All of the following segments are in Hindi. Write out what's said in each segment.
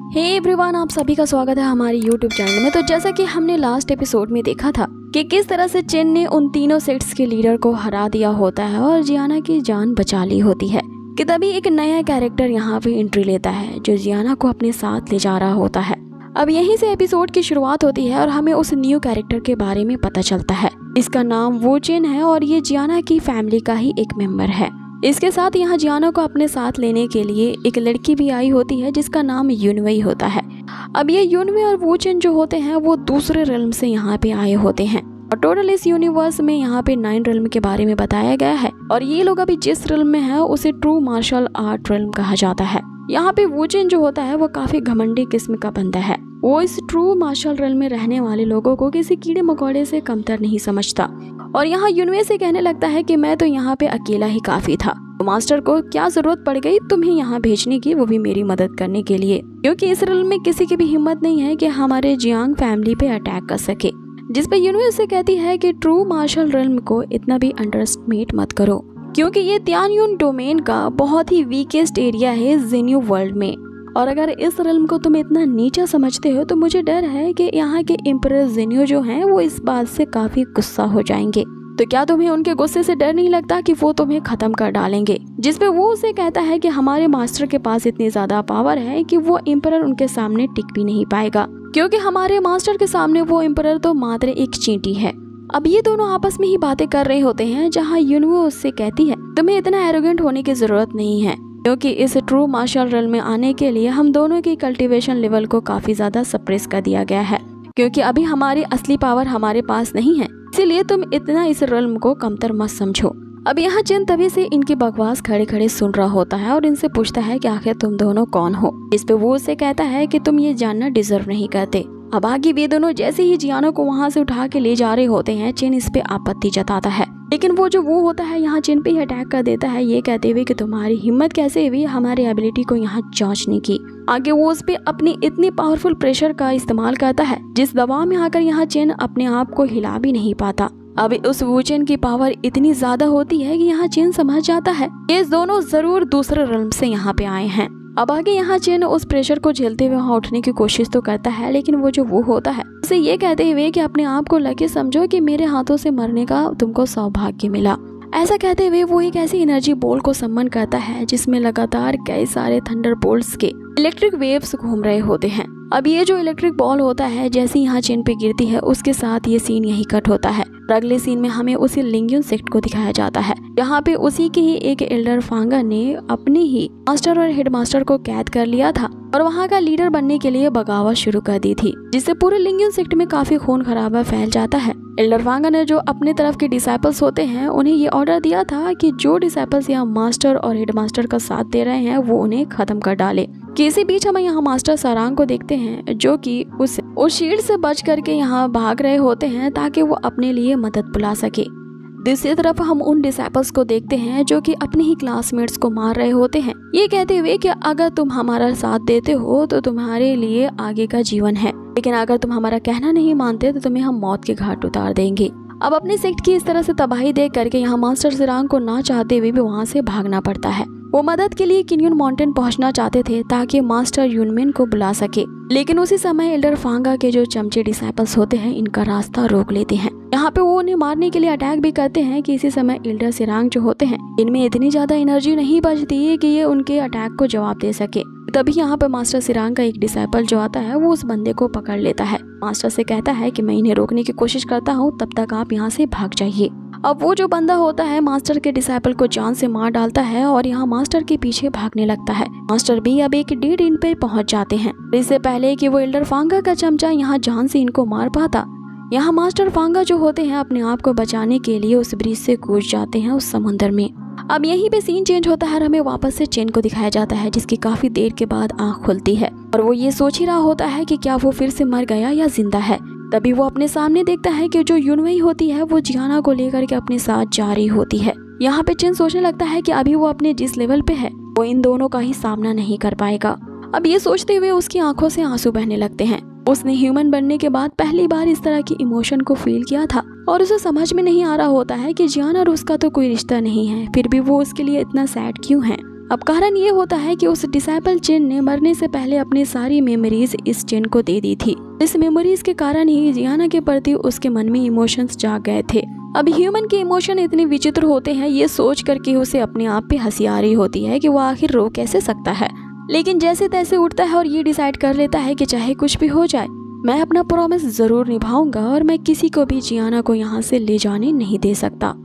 हे एवरीवन, आप सभी का स्वागत है हमारे YouTube चैनल में। तो जैसा कि हमने लास्ट एपिसोड में देखा था कि किस तरह से चिन ने उन तीनों सेक्ट्स के लीडर को हरा दिया होता है और जियाना की जान बचा ली होती है, कि तभी एक नया कैरेक्टर यहाँ पे एंट्री लेता है जो जियाना को अपने साथ ले जा रहा होता है। अब यहीं से एपिसोड की शुरुआत होती है और हमें उस न्यू कैरेक्टर के बारे में पता चलता है। इसका नाम वो चिन है और ये जियाना की फैमिली का ही एक मेंबर है। इसके साथ यहाँ जियाना को अपने साथ लेने के लिए एक लड़की भी आई होती है जिसका नाम यूनवेई होता है। अब ये यूनवेई और वो चिन जो होते हैं वो दूसरे रेल्म से यहाँ पे आए होते हैं और टोटल इस यूनिवर्स में यहाँ पे 9 रेल्म के बारे में बताया गया है और ये लोग अभी जिस रेल्म में है उसे ट्रू मार्शल आर्ट रेल्म कहा जाता है। यहाँ पे वो चिन जो होता है वो काफी घमंडी किस्म का बंदा है। वो इस ट्रू मार्शल रेल्म में रहने वाले लोगों को किसी कीड़े मकोड़े से कमतर नहीं समझता और यहाँ यूनवेई से कहने लगता है कि मैं तो यहाँ पे अकेला ही काफी था, तो मास्टर को क्या जरूरत पड़ गई तुम्हें यहाँ भेजने की, वो भी मेरी मदद करने के लिए, क्योंकि इस रेल्म में किसी की भी हिम्मत नहीं है कि हमारे जियांग फैमिली पे अटैक कर सके। जिस पे यूनवेई से कहती है कि ट्रू मार्शल रेल्म को इतना भी अंडरएस्टिमेट मत करो, क्योंकि ये तियानयुन डोमेन का बहुत ही वीकेस्ट एरिया है ज़ेन्यू वर्ल्ड में, और अगर इस रेल्म को तुम इतना नीचा समझते हो तो मुझे डर है कि यहाँ के एम्परर ज़ेन्यू जो हैं वो इस बात से काफी गुस्सा हो जाएंगे। तो क्या तुम्हें उनके गुस्से से डर नहीं लगता कि वो तुम्हें खत्म कर डालेंगे? जिसपे वो उसे कहता है कि हमारे मास्टर के पास इतनी ज्यादा पावर है कि वो एम्परर उनके सामने टिक भी नहीं पाएगा, क्योंकि हमारे मास्टर के सामने वो एम्परर तो मात्र एक चींटी है। अब ये दोनों आपस में ही बातें कर रहे होते हैं जहाँ यूनवेई उससे कहती है तुम्हें इतना एरोगेंट होने की जरूरत नहीं है, क्योंकि इस ट्रू मार्शल रेल्म में आने के लिए हम दोनों की कल्टीवेशन लेवल को काफी ज्यादा सप्रेस कर दिया गया है, क्योंकि अभी हमारी असली पावर हमारे पास नहीं है, इसीलिए तुम इतना इस रेल्म को कमतर मत समझो। अब यहाँ चिन तभी से इनकी बकवास खड़े खड़े सुन रहा होता है और इनसे पूछता है कि आखिर तुम दोनों कौन हो। इस पे वो उसे कहता है कि तुम ये जानना डिजर्व नहीं करते। अब आगे वे दोनों जैसे ही जियाना को वहाँ से उठा के ले जा रहे होते हैं, चिन इस पे आपत्ति जताता है, लेकिन वो होता है यहाँ चिन पे ही अटैक कर देता है, ये कहते हुए कि तुम्हारी हिम्मत कैसे हुई हमारी एबिलिटी को यहाँ जांचने की। आगे वो उस पे अपनी इतनी पावरफुल प्रेशर का इस्तेमाल करता है जिस दबाव में आकर यहाँ चिन अपने आप को हिला भी नहीं पाता। अब उस वुचेन की पावर इतनी ज्यादा होती है कि यहाँ चिन समझ जाता है ये दोनों जरूर दूसरे रेल्म से यहाँ पे आए हैं। अब आगे यहाँ चिन उस प्रेशर को झेलते हुए वहाँ उठने की कोशिश तो करता है, लेकिन वो होता है उसे ये कहते हुए कि अपने आप को लकी समझो कि मेरे हाथों से मरने का तुमको सौभाग्य मिला। ऐसा कहते हुए वो एक ऐसी एनर्जी बोल को सम्मन करता है जिसमें लगातार कई सारे थंडर बोल्ट्स के इलेक्ट्रिक वेव्स घूम रहे होते हैं। अब ये जो इलेक्ट्रिक बॉल होता है जैसे यहाँ चिन पे गिरती है उसके साथ ये सीन यही कट होता है और अगले सीन में हमें उसी लिंग्यून सेक्ट को दिखाया जाता है। यहाँ पे उसी के ही एक एल्डर फांगा ने अपने ही मास्टर और हेडमास्टर को कैद कर लिया था और वहाँ का लीडर बनने के लिए बगावत शुरू कर दी थी, जिससे पूरे लिंग्यून सेक्ट में काफी खून खराबा फैल जाता है। एल्डर फांगा ने जो अपने तरफ के डिसाइपल्स होते हैं उन्हें ये ऑर्डर दिया था कि जो डिसाइपल्स यहाँ मास्टर और हेडमास्टर का साथ दे रहे हैं वो उन्हें खत्म कर डाले। इसी बीच हम यहाँ मास्टर सारांग को देखते हैं जो कि उस शील्ड से बच करके यहाँ भाग रहे होते हैं ताकि वो अपने लिए मदद बुला सके। दूसरी तरफ हम उन डिसाइपल्स को देखते हैं जो कि अपने ही क्लासमेट्स को मार रहे होते हैं, ये कहते हुए कि अगर तुम हमारा साथ देते हो तो तुम्हारे लिए आगे का जीवन है, लेकिन अगर तुम हमारा कहना नहीं मानते तो तुम्हें हम मौत के घाट उतार देंगे। अब अपने सेक्ट की इस तरह से तबाही देख करके यहाँ मास्टर सारांग को ना चाहते हुए भी वहाँ से भागना पड़ता है। वो मदद के लिए किन्यून माउंटेन पहुंचना चाहते थे ताकि मास्टर यूनमेन को बुला सके, लेकिन उसी समय एल्डर फांगा के जो चमचे डिसाइपल्स होते हैं इनका रास्ता रोक लेते हैं। यहाँ पे वो उन्हें मारने के लिए अटैक भी करते हैं कि इसी समय एल्डर सिरांग जो होते हैं इनमें इतनी ज्यादा एनर्जी नहीं बचती है कि ये उनके अटैक को जवाब दे सके। तभी यहाँ पे मास्टर सिरांग का एक डिसाइपल जो आता है वो उस बंदे को पकड़ लेता है। मास्टर से कहता है कि मैं इन्हें रोकने की कोशिश करता हूँ, तब तक आप यहाँ से भाग जाइए। अब वो जो बंदा होता है मास्टर के डिसाइपल को जान से मार डालता है और यहाँ मास्टर के पीछे भागने लगता है। मास्टर भी अब एक डेड एंड पे पहुंच जाते हैं। इससे पहले कि वो एल्डर फांगा का चमचा यहाँ जान से इनको मार पाता, यहाँ मास्टर फांगा जो होते हैं अपने आप को बचाने के लिए उस ब्रिज से कूद जाते हैं उस समुद्र में। अब यहीं पे सीन चेंज होता है और हमें वापस से चिन को दिखाया जाता है जिसकी काफी देर के बाद आंख खुलती है और वो ये सोच ही रहा होता है कि क्या वो फिर से मर गया या जिंदा है। तभी वो अपने सामने देखता है कि जो यूनवेई होती है वो जियाना को लेकर के अपने साथ जा रही होती है। यहाँ पे चिन सोचने लगता है कि अभी वो अपने जिस लेवल पे है वो इन दोनों का ही सामना नहीं कर पाएगा। अब ये सोचते हुए उसकी आंखों से आंसू बहने लगते हैं। उसने ह्यूमन बनने के बाद पहली बार इस तरह की इमोशन को फील किया था और उसे समझ में नहीं आ रहा होता है कि जियाना और उसका तो कोई रिश्ता नहीं है, फिर भी वो उसके लिए इतना सैड क्यों है। अब कारण ये होता है कि उस डिसाइपल चेन ने मरने से पहले अपनी सारी मेमोरीज इस चेन को दे दी थी। इस मेमोरीज के कारण ही जियाना के प्रति उसके मन में इमोशंस जाग गए थे। अब ह्यूमन के इमोशन इतने विचित्र होते हैं, ये सोच करके उसे अपने आप पे हंसी आ रही होती है कि वो आखिर रो कैसे सकता है। लेकिन जैसे तैसे उठता है और ये डिसाइड कर लेता है कि चाहे कुछ भी हो जाए, मैं अपना प्रॉमिस जरूर निभाऊंगा और मैं किसी को भी जियाना को यहाँ से ले जाने नहीं दे सकता।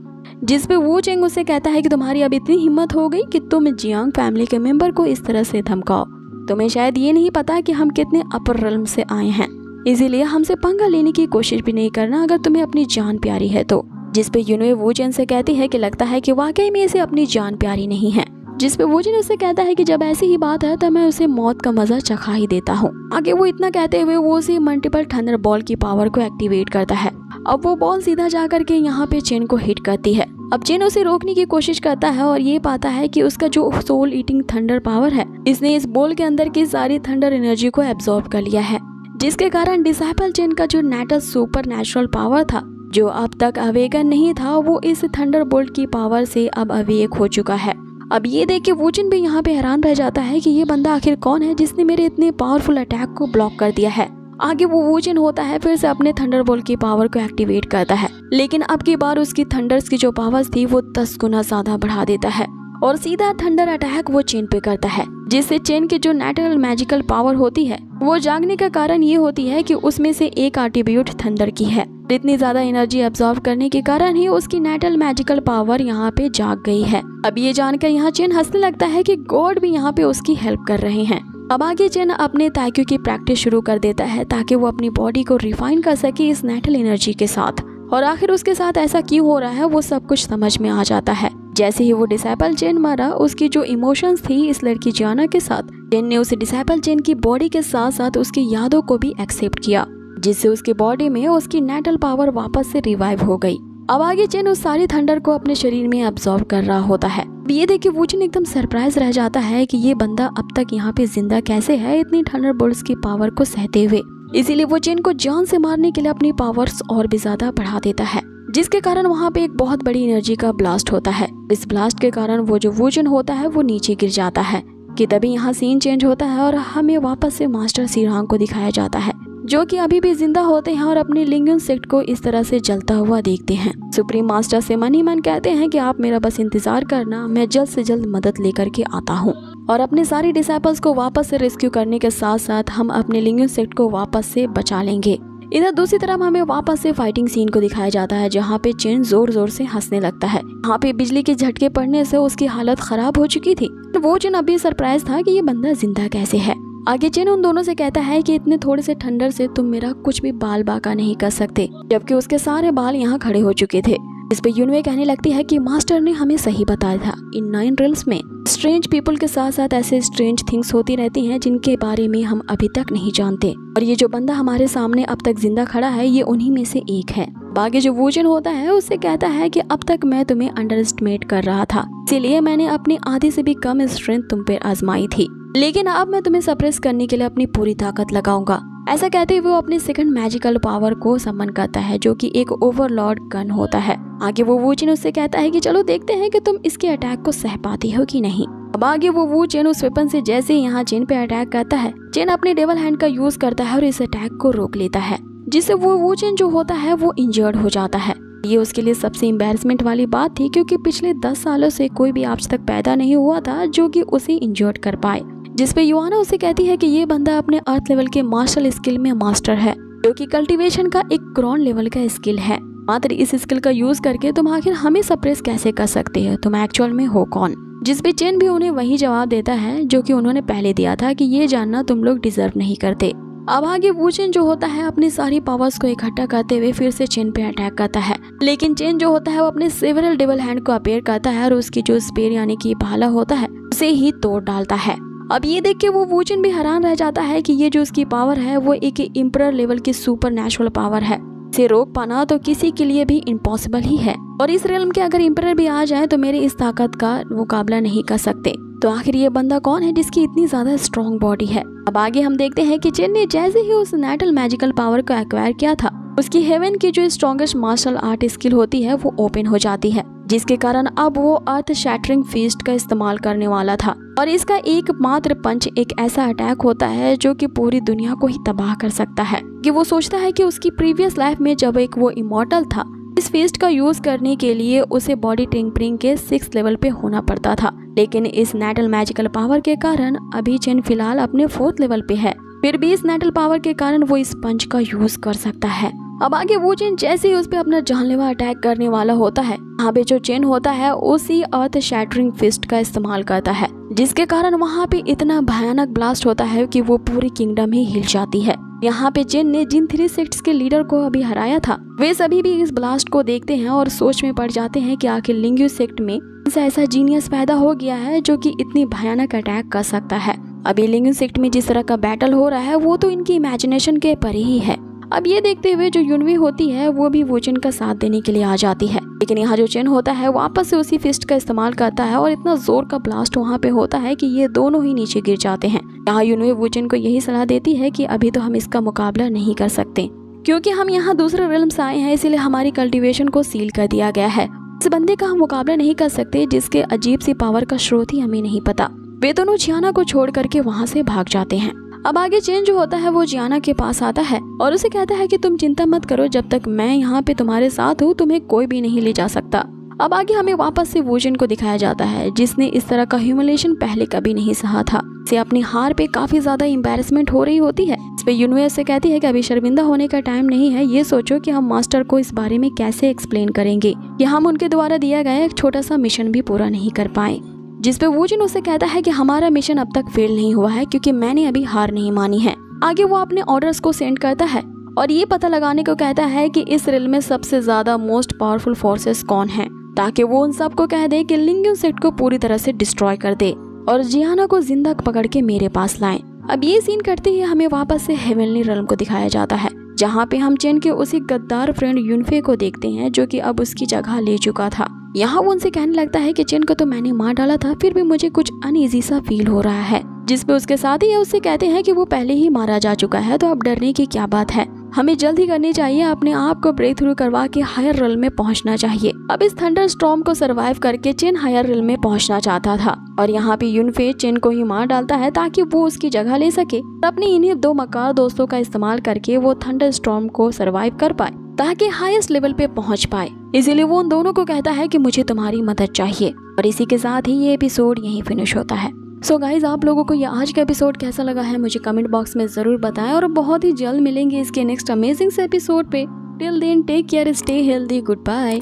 जिस पे वू चेंग उसे कहता है कि तुम्हारी अब इतनी हिम्मत हो गई कि तुम जियांग फैमिली के मेंबर को इस तरह से धमकाओ। तुम्हें शायद ये नहीं पता कि हम कितने अपर रेल्म से आए हैं, इसीलिए हमसे पंगा लेने की कोशिश भी नहीं करना अगर तुम्हें अपनी जान प्यारी है तो। जिस पे यूनवे वू चेंग से कहती है कि लगता है कि वाकई में इसे अपनी जान प्यारी नहीं है। जिस पे वू चेंग उसे कहता है कि जब ऐसी ही बात है तो मैं उसे मौत का मजा चखा ही देता हूँ। आगे वो इतना कहते हुए वो उसे मल्टीपल थंडर बॉल की पावर को एक्टिवेट करता है। अब वो बॉल सीधा जा करके यहाँ पे चेन को हिट करती है। अब चेन उसे रोकने की कोशिश करता है और ये पाता है कि उसका जो सोल ईटिंग थंडर पावर है, इसने इस बॉल के अंदर की सारी थंडर एनर्जी को एब्जॉर्ब कर लिया है, जिसके कारण डिसाइपल चेन का जो नेटल सुपर नेचुरल पावर था, जो अब तक अवेकन नहीं था, वो इस थंडर बोल्ट की पावर से अब अवेक हो चुका है। अब ये देख के वू चेंग भी यहाँ पे हैरान रह जाता है कि ये बंदा आखिर कौन है जिसने मेरे इतने पावरफुल अटैक को ब्लॉक कर दिया है। आगे वो वू चेंग होता है फिर से अपने थंडरबोल्ट की पावर को एक्टिवेट करता है, लेकिन अब की बार उसकी थंडर्स की जो पावर्स थी वो 10 गुना ज्यादा बढ़ा देता है और सीधा थंडर अटैक वो चेन पे करता है, जिससे चेन की जो नेचुरल मैजिकल पावर होती है वो जागने का कारण ये होती है कि उसमें से एक एट्रीब्यूट थंडर की है। इतनी ज्यादा एनर्जी एब्जॉर्ब करने के कारण ही उसकी नेचुरल मैजिकल पावर यहाँ पे जाग गई है। अब ये जानकर यहाँ चेन हंसने लगता है कि गॉड भी यहाँ पे उसकी हेल्प कर रहे हैं। अब आगे चेन अपने ताइक्यू की प्रैक्टिस शुरू कर देता है ताकि वो अपनी बॉडी को रिफाइन कर सके इस नेचुरल एनर्जी के साथ, और आखिर उसके साथ ऐसा क्यों हो रहा है वो सब कुछ समझ में आ जाता है। जैसे ही वो डिसाइपल चेन मारा, उसकी जो इमोशंस थी इस लड़की जियाना के साथ, चेन ने उस डिसाइपल चेन की बॉडी के साथ साथ उसकी यादों को भी एक्सेप्ट किया, जिससे उसकी बॉडी में उसकी नेचुरल पावर वापस से रिवाइव हो गई। अब आगे चेन उस सारी थंडर को अपने शरीर में एब्जॉर्ब कर रहा होता है। ये देख के वू चेंग एकदम सरप्राइज रह जाता है कि ये बंदा अब तक यहाँ पे जिंदा कैसे है इतनी थंडर बोल्ट्स की पावर को सहते हुए। इसीलिए वो चेन को जान से मारने के लिए अपनी पावर्स और भी ज्यादा बढ़ा देता है, जिसके कारण वहाँ पे एक बहुत बड़ी एनर्जी का ब्लास्ट होता है। इस ब्लास्ट के कारण वो जो वू चेंग होता है वो नीचे गिर जाता है कि तभी यहाँ सीन चेंज होता है और हमें वापस से मास्टर सिरांग को दिखाया जाता है, जो कि अभी भी जिंदा होते हैं और अपने लिंगन सेक्ट को इस तरह से जलता हुआ देखते हैं। सुप्रीम मास्टर से मन ही मन कहते हैं कि आप मेरा बस इंतजार करना, मैं जल्द से जल्द मदद लेकर के आता हूँ। और अपने सारे डिसाइपल्स को वापस से रेस्क्यू करने के साथ साथ हम अपने लिंगन सेक्ट को वापस से बचा लेंगे। इधर दूसरी तरफ हमें वापस से फाइटिंग सीन को दिखाया जाता है, जहाँ पे चेन जोर जोर से हंसने लगता है। यहाँ पे बिजली के झटके पड़ने से उसकी हालत खराब हो चुकी थी, तो वो चेन अभी सरप्राइज था कि ये बंदा जिंदा कैसे है। आगे चेन उन दोनों से कहता है कि इतने थोड़े से ठंडर से तुम मेरा कुछ भी बाल बाका नहीं कर सकते, जबकि उसके सारे बाल यहाँ खड़े हो चुके थे। इस पे यूनवे कहने लगती है कि मास्टर ने हमें सही बताया था, इन 9 रेल्स में स्ट्रेंज पीपल के साथ साथ ऐसे स्ट्रेंज थिंग्स होती रहती हैं जिनके बारे में हम अभी तक नहीं जानते, और ये जो बंदा हमारे सामने अब तक जिंदा खड़ा है ये उन्हीं में से एक है। बाकी जो वू चेंग होता है उससे कहता है कि अब तक मैं तुम्हें अंडर एस्टिमेट कर रहा था, इसीलिए मैंने अपनी आधी से भी कम स्ट्रेंथ तुम पे आजमाई थी, लेकिन अब मैं तुम्हें सप्रेस करने के लिए अपनी पूरी ताकत लगाऊंगा। ऐसा कहते हुए वो अपने सेकंड मैजिकल पावर को समन करता है, जो कि एक ओवरलॉर्ड गन होता है। आगे वो वू चेंग उससे कहता है कि चलो देखते हैं कि तुम इसके अटैक को सह पाती हो कि नहीं। अब आगे वो वू चेंग उस वेपन से जैसे ही यहाँ चेन पे अटैक करता है, चेन अपने डेवल हैंड का यूज करता है और इस अटैक को रोक लेता है, जिससे वो वू चेंग जो होता है वो इंजर्ड हो जाता है। ये उसके लिए सबसे एम्बैरेसमेंट वाली बात थी, क्योंकि पिछले 10 सालों से कोई भी आज तक पैदा नहीं हुआ था जो कि उसे इंजर्ड कर पाए। जिसपे युआना उसे कहती है कि ये बंदा अपने अर्थ लेवल के मार्शल स्किल में मास्टर है, जो कि कल्टीवेशन का एक ग्राउंड लेवल का स्किल है। मात्र इस स्किल का यूज करके तुम आखिर हमें सप्रेस कैसे कर सकते हो, तुम एक्चुअल में हो कौन। जिसपे चेन भी उन्हें वही जवाब देता है जो कि उन्होंने पहले दिया था कि ये जानना तुम लोग डिजर्व नहीं करते। अब आगे वू चेन जो होता है अपनी सारी पावर्स को इकट्ठा करते हुए फिर से चेन पे अटैक करता है, लेकिन चेन जो होता है वो अपने सेवरल डेवल हैंड को अपेयर करता है और उसकी जो स्पेयर यानी कि भाला होता है उसे ही तोड़ डालता है। अब ये देख के वो वू चेन भी हैरान रह जाता है कि ये जो उसकी पावर है वो एक इम्परर लेवल की सुपर नेचुरल पावर है। इसे रोक पाना तो किसी के लिए भी इम्पॉसिबल ही है, और इस रेलम के अगर इम्परर भी आ जाए तो मेरे इस ताकत का मुकाबला नहीं कर सकते। तो आखिर ये बंदा कौन है जिसकी इतनी ज्यादा स्ट्रॉन्ग बॉडी है। अब आगे हम देखते हैं कि चेन ने जैसे ही उस नेटल मैजिकल पावर को एक्वायर किया था, उसकी हेवन की जो स्ट्रॉन्गेस्ट मार्शल आर्ट स्किल होती है वो ओपन हो जाती है, जिसके कारण अब वो अर्थ शैटरिंग फीस्ट का इस्तेमाल करने वाला था। और इसका एकमात्र पंच एक ऐसा अटैक होता है जो कि पूरी दुनिया को ही तबाह कर सकता है। कि वो सोचता है कि उसकी प्रीवियस लाइफ में जब एक वो इमॉर्टल था, इस फीस्ट का यूज करने के लिए उसे बॉडी टेम्परिंग के 6 लेवल पे होना पड़ता था, लेकिन इस नेटल मैजिकल पावर के कारण अभी चेन फिलहाल अपने 4th लेवल पे है। फिर भी इस नेटल पावर के कारण वो इस पंच का यूज कर सकता है। अब आगे वो चेन जैसे ही उस पे अपना जानलेवा अटैक करने वाला होता है, यहाँ पे जो चेन होता है उसी अर्थ शैटरिंग फिस्ट का इस्तेमाल करता है, जिसके कारण वहाँ पे इतना भयानक ब्लास्ट होता है कि वो पूरी किंगडम ही हिल जाती है। यहाँ पे चेन ने जिन 3 सेक्ट्स के लीडर को अभी हराया था, वे सभी भी इस ब्लास्ट को देखते हैं और सोच में पड़ जाते हैं कि आखिर लिंग्यू सेक्ट में ऐसा जीनियस पैदा हो गया है जो कि इतनी भयानक अटैक कर सकता है। अभी लिंग्यू सेक्ट में जिस तरह का बैटल हो रहा है वो तो इनकी इमेजिनेशन के परे ही है। अब ये देखते हुए जो युनवी होती है वो भी वो चेन का साथ देने के लिए आ जाती है, लेकिन यहाँ जो चेन होता है वापस से उसी फिस्ट का इस्तेमाल करता है और इतना जोर का ब्लास्ट वहाँ पे होता है कि ये दोनों ही नीचे गिर जाते हैं। यहाँ युनवी वो चेन को यही सलाह देती है कि अभी तो हम इसका मुकाबला नहीं कर सकते, क्योंकि हम यहाँ दूसरे रिल्म से आए हैं, इसीलिए हमारी कल्टीवेशन को सील कर दिया गया है। इस बंदे का हम मुकाबला नहीं कर सकते जिसके अजीब सी पावर का स्रोत ही हमें नहीं पता। वे दोनों जियाना को छोड़ करके वहाँ से भाग जाते हैं। अब आगे चेन जो होता है वो जियाना के पास आता है और उसे कहता है कि तुम चिंता मत करो, जब तक मैं यहाँ पे तुम्हारे साथ हूँ तुम्हें कोई भी नहीं ले जा सकता। अब आगे हमें वापस से वोजन को दिखाया जाता है जिसने इस तरह का ह्यूमिलेशन पहले कभी नहीं सहा था। इसे अपनी हार पे काफी ज्यादा एम्बैरेसमेंट हो रही होती है। इस पे यूनिवर्स से कहती है कि अभी शर्मिंदा होने का टाइम नहीं है, ये सोचो कि हम मास्टर को इस बारे में कैसे एक्सप्लेन करेंगे कि हम उनके द्वारा दिया गया एक छोटा सा मिशन भी पूरा नहीं कर पाए। जिस पे वोजन उसे कहता है कि हमारा मिशन अब तक फेल नहीं हुआ है क्योंकि मैंने अभी हार नहीं मानी है। आगे वो अपने ऑर्डर्स को सेंड करता है और ये पता लगाने को कहता है कि इस रिल में सबसे ज्यादा मोस्ट पावरफुल फोर्सेस कौन हैं, ताकि वो उन सबको कह दे कि लिंग्यू सेक्ट को पूरी तरह से डिस्ट्रॉय कर दे और जियाना को जिंदा पकड़ के मेरे पास लाएं। अब ये सीन करते ही हमें वापस से हेवनली रिल्म को दिखाया जाता है, जहाँ पे हम चेन के उसी गद्दार फ्रेंड युनफे को देखते हैं जो कि अब उसकी जगह ले चुका था। यहाँ वो उनसे कहने लगता है कि चेन को तो मैंने मार डाला था, फिर भी मुझे कुछ अनईजी सा फील हो रहा है। जिस पे उसके साथ ही उससे कहते हैं कि वो पहले ही मारा जा चुका है, तो अब डरने की क्या बात है, हमें जल्दी करनी चाहिए, अपने आप को ब्रेक थ्रू करवा के हायर रिल्म में पहुंचना चाहिए। अब इस थंडर स्टॉर्म को सरवाइव करके चेन हायर रिल्म में पहुंचना चाहता था और यहाँ पे युनफे चेन को ही मार डालता है ताकि वो उसकी जगह ले सके। अपने इन्हीं 2 मकार दोस्तों का इस्तेमाल करके वो थंडर स्टॉर्म को सरवाइव कर पाए ताकि हाईएस्ट लेवल पे पहुंच पाए। इसीलिए वो उन दोनों को कहता है कि मुझे तुम्हारी मदद चाहिए और इसी के साथ ही ये एपिसोड यहीं फिनिश होता है। सो गाइज, आप लोगों को ये आज का एपिसोड कैसा लगा है मुझे कमेंट बॉक्स में जरूर बताएं और बहुत ही जल्द मिलेंगे इसके नेक्स्ट अमेजिंग से एपिसोड पे। Till then take care, stay healthy, good bye.